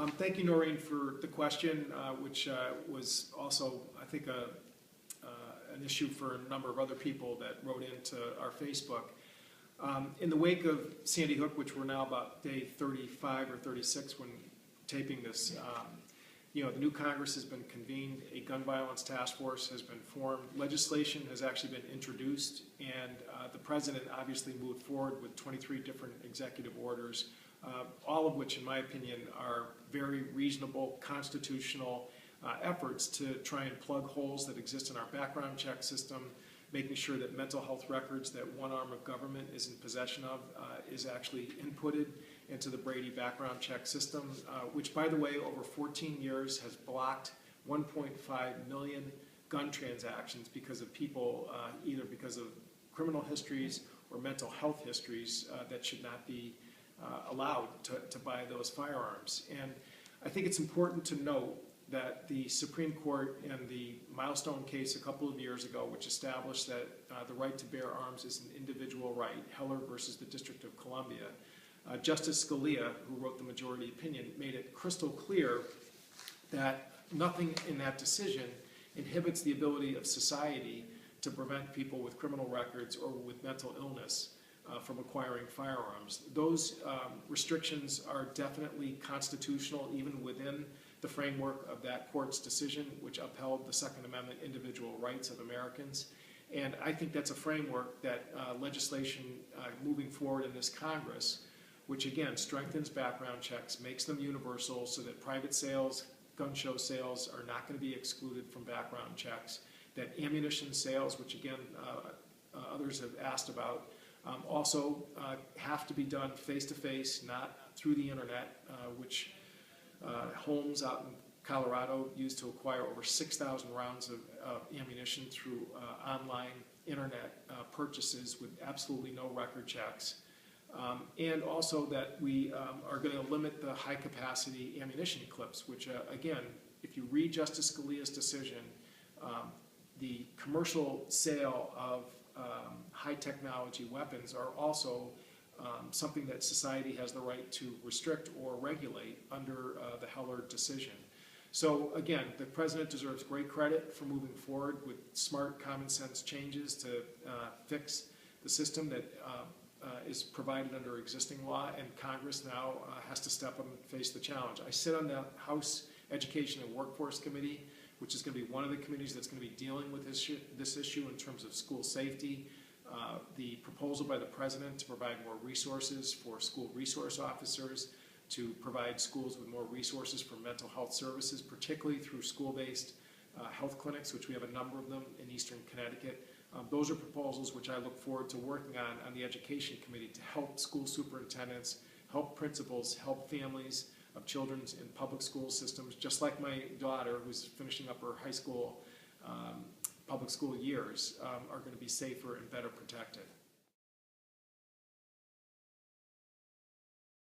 Thank you, Noreen, for the question, which was also, I think, an issue for a number of other people that wrote into our Facebook. In the wake of Sandy Hook, which we're now about day 35 or 36 when taping this, the new Congress has been convened, a gun violence task force has been formed, legislation has actually been introduced, and the President obviously moved forward with 23 different executive orders, all of which, in my opinion, are very reasonable, constitutional efforts to try and plug holes that exist in our background check system, making sure that mental health records that one arm of government is in possession of is actually inputted into the Brady background check system, which, by the way, over 14 years has blocked 1.5 million gun transactions because of people, either because of criminal histories or mental health histories that should not be allowed to buy those firearms. And I think it's important to note that the Supreme Court in the Milestone case a couple of years ago, which established that the right to bear arms is an individual right, Heller versus the District of Columbia, Justice Scalia, who wrote the majority opinion, made it crystal clear that nothing in that decision inhibits the ability of society to prevent people with criminal records or with mental illness from acquiring firearms. Those restrictions are definitely constitutional, even within the framework of that court's decision, which upheld the Second Amendment individual rights of Americans. And I think that's a framework that legislation moving forward in this Congress, which again strengthens background checks, makes them universal so that private sales, gun show sales are not going to be excluded from background checks, that ammunition sales, which again others have asked about, also have to be done face-to-face, not through the internet, which Holmes out in Colorado used to acquire over 6,000 rounds of ammunition through online internet purchases with absolutely no record checks. And also that we are going to limit the high-capacity ammunition clips, which again, if you read Justice Scalia's decision, the commercial sale of high-technology weapons are also something that society has the right to restrict or regulate under the Heller decision. So again, the President deserves great credit for moving forward with smart, common-sense changes to fix the system that is provided under existing law, and Congress now has to step up and face the challenge. I sit on the House Education and Workforce Committee, which is going to be one of the committees that's going to be dealing with this issue in terms of school safety. The proposal by the President to provide more resources for school resource officers, to provide schools with more resources for mental health services, particularly through school-based health clinics, which we have a number of them in Eastern Connecticut. Those are proposals which I look forward to working on the Education Committee to help school superintendents, help principals, help families of children in public school systems, just like my daughter who's finishing up her high school public school years, are going to be safer and better protected.